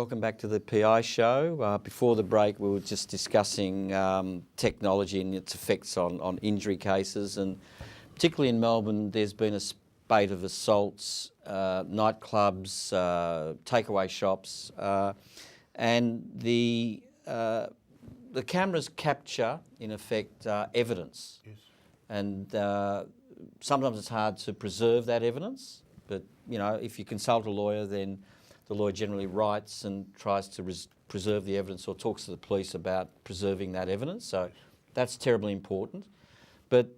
Welcome back to the PI show. Before the break, we were just discussing technology and its effects on injury cases, and particularly in Melbourne, there's been a spate of assaults, nightclubs, takeaway shops, and the cameras capture, in effect, evidence. Yes. And sometimes it's hard to preserve that evidence, but if you consult a lawyer, then the lawyer generally writes and tries to preserve the evidence or talks to the police about preserving that evidence. So that's terribly important. But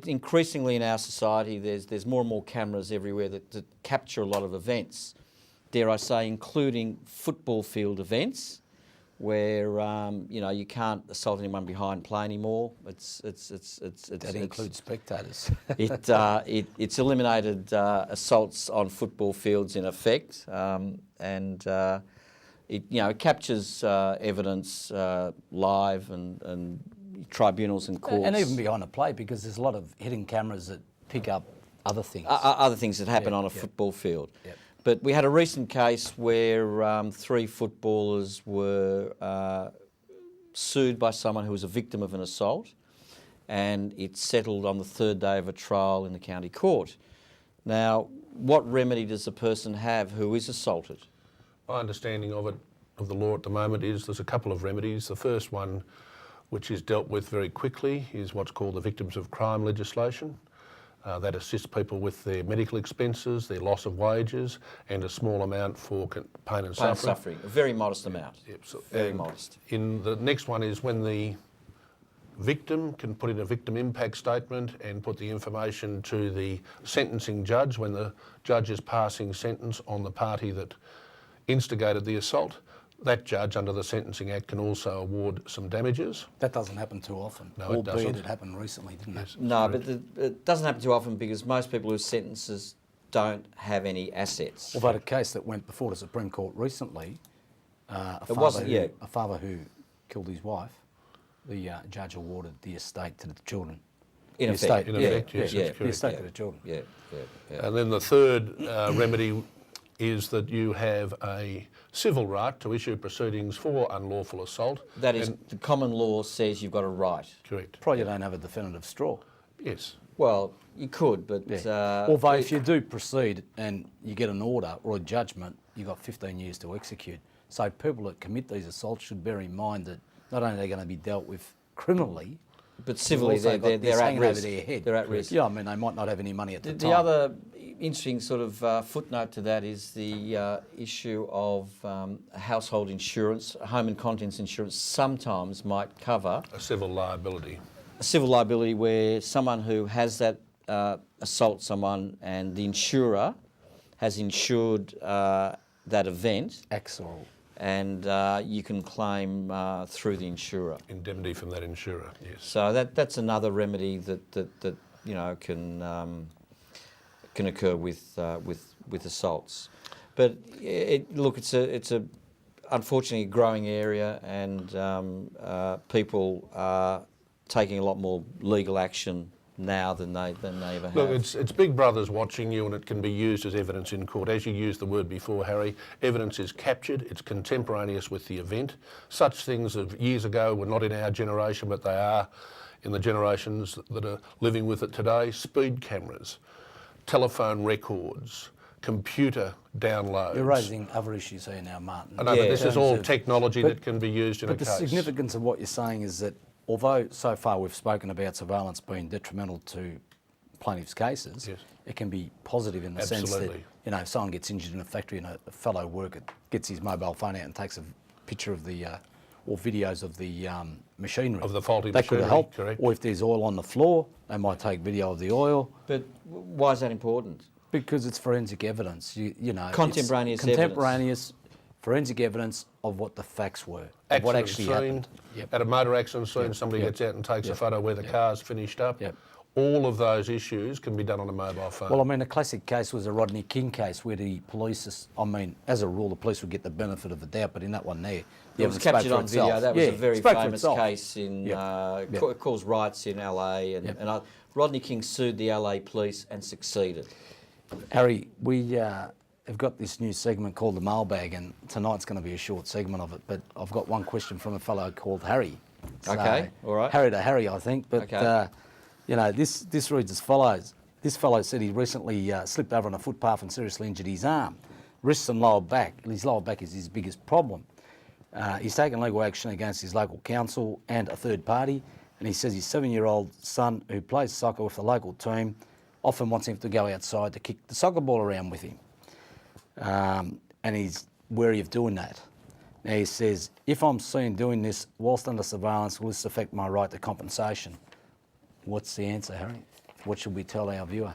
increasingly in our society, there's more and more cameras everywhere that capture a lot of events, dare I say, including football field events, where you can't assault anyone behind play anymore. That includes spectators. It's eliminated assaults on football fields in effect, and it captures evidence live and tribunals and courts. And even behind a play, because there's a lot of hidden cameras that pick up other things. Other things that happen on a football field. Yep. But we had a recent case where 3 footballers were sued by someone who was a victim of an assault, and it settled on the 3rd day of a trial in the county court. Now, what remedy does a person have who is assaulted? My understanding of the law at the moment is there's a couple of remedies. The first one, which is dealt with very quickly, is what's called the Victims of Crime legislation. That assists people with their medical expenses, their loss of wages, and a small amount for pain and suffering. A very modest amount. Yep. Very modest. In the next one is when the victim can put in a victim impact statement and put the information to the sentencing judge when the judge is passing sentence on the party that instigated the assault. That judge, under the Sentencing Act, can also award some damages. That doesn't happen too often. No, it doesn't. It happened recently, didn't it? No, but it doesn't happen too often because most people whose sentences don't have any assets. Although the case that went before the Supreme Court recently, a father who killed his wife, the judge awarded the estate to the children. In effect, yes, the estate to the children. Yeah. And then the third remedy is that you have a civil right to issue proceedings for unlawful assault. That is, the common law says you've got a right. Correct. Probably you don't have a definitive straw. Yes. Well, you could, but... Although if you do proceed and you get an order or a judgment, you've got 15 years to execute. So people that commit these assaults should bear in mind that not only are they going to be dealt with criminally, but civilly they're at risk. Over their head. They're at risk. Yeah, I mean, they might not have any money at the time. The other interesting sort of footnote to that is the issue of household insurance. Home and contents insurance sometimes might cover A civil liability. A civil liability where someone who has that assault someone and the insurer has insured that event. Axel. And you can claim through the insurer. Indemnity from that insurer, yes. So that's another remedy that can occur with assaults. But it's a unfortunately a growing area, and people are taking a lot more legal action now than they ever have. Look, it's Big Brother's watching you, and it can be used as evidence in court. As you used the word before, Harry, evidence is captured, it's contemporaneous with the event. Such things of years ago were not in our generation, but they are in the generations that are living with it today. Speed cameras, telephone records, computer downloads. You're raising other issues here now, Martin. I know, but this is all technology that can be used in a case. But the significance of what you're saying is that although so far we've spoken about surveillance being detrimental to plaintiffs' cases, yes, it can be positive in the sense that, if someone gets injured in a factory and a fellow worker gets his mobile phone out and takes a picture of the, or videos of the machinery. Of the faulty that machinery, could help. correct. Or if there's oil on the floor, they might take video of the oil. But why is that important? Because it's forensic evidence. Contemporaneous forensic evidence of what the facts were, of what actually happened. Yep. At a motor accident scene, somebody gets out and takes a photo where the car's finished up. All of those issues can be done on a mobile phone. Well, I mean, a classic case was the Rodney King case where the police, as a rule, the police would get the benefit of the doubt, but in that one there, it was captured on video. That was a very famous case in cause riots in LA, and Rodney King sued the LA police and succeeded. Harry, they've got this new segment called the Mailbag, and tonight's going to be a short segment of it. But I've got one question from a fellow called Harry. So, Okay, all right. Harry to Harry, I think. But Okay. you know, this reads as follows. This fellow said he recently slipped over on a footpath and seriously injured his arm, wrists and lower back. His lower back is his biggest problem. He's taken legal action against his local council and a third party, and he says his 7-year-old son, who plays soccer with the local team, often wants him to go outside to kick the soccer ball around with him. And he's wary of doing that. Now he says, if I'm seen doing this whilst under surveillance, will this affect my right to compensation? What's the answer, Harry? What should we tell our viewer?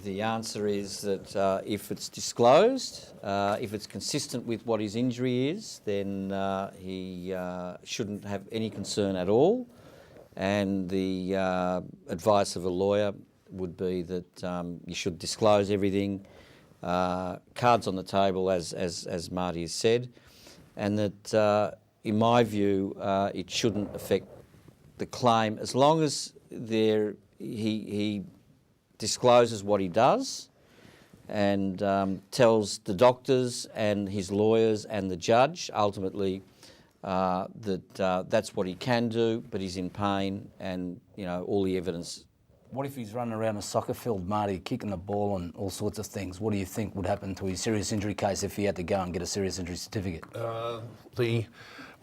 The answer is that if it's disclosed, if it's consistent with what his injury is, then he shouldn't have any concern at all. And the advice of a lawyer would be that you should disclose everything, cards on the table, as Marty has said, and that, in my view, it shouldn't affect the claim as long as he discloses what he does and tells the doctors and his lawyers and the judge ultimately that that's what he can do, but he's in pain, and you know all the evidence. What if he's running around a soccer field, Marty, kicking the ball and all sorts of things? What do you think would happen to his serious injury case if he had to go and get a serious injury certificate?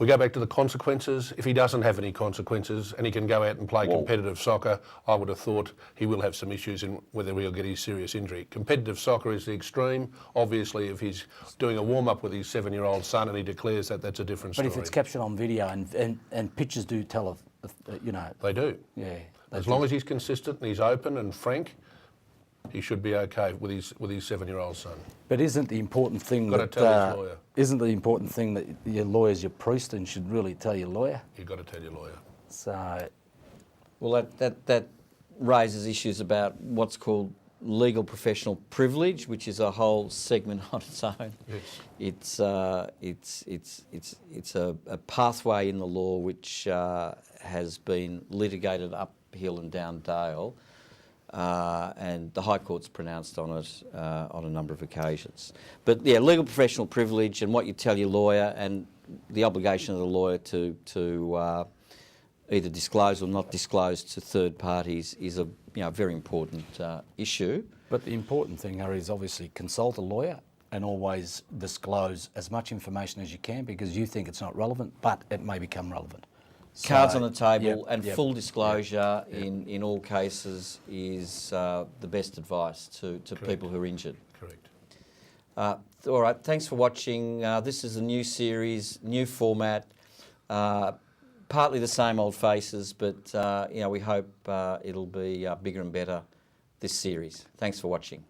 We go back to the consequences. If he doesn't have any consequences and he can go out and play competitive soccer, I would have thought he will have some issues in whether he'll get his serious injury. Competitive soccer is the extreme. Obviously, if he's doing a warm-up with his 7-year-old son and he declares that, that's a different story. But if it's captured on video and pictures do tell, you know... They do. Yeah. As long as he's consistent and he's open and frank, he should be okay with his 7-year-old son. But isn't the important thing Got to tell his lawyer. Isn't the important thing that your lawyer's your priest and should really tell your lawyer? You've got to tell your lawyer. So, Well, that raises issues about what's called legal professional privilege, which is a whole segment on its own. Yes. It's a pathway in the law which has been litigated uphill and down Dale, and the High Court's pronounced on it on a number of occasions. But yeah, legal professional privilege and what you tell your lawyer and the obligation of the lawyer to either disclose or not disclose to third parties is a very important issue. but the important thing, Harry, is obviously consult a lawyer and always disclose as much information as you can because you think it's not relevant, but it may become relevant. Cards So, on the table and yep. full disclosure in all cases is the best advice to people who are injured. Correct. All right, thanks for watching. This is a new series, new format, partly the same old faces, but we hope it'll be bigger and better this series. Thanks for watching.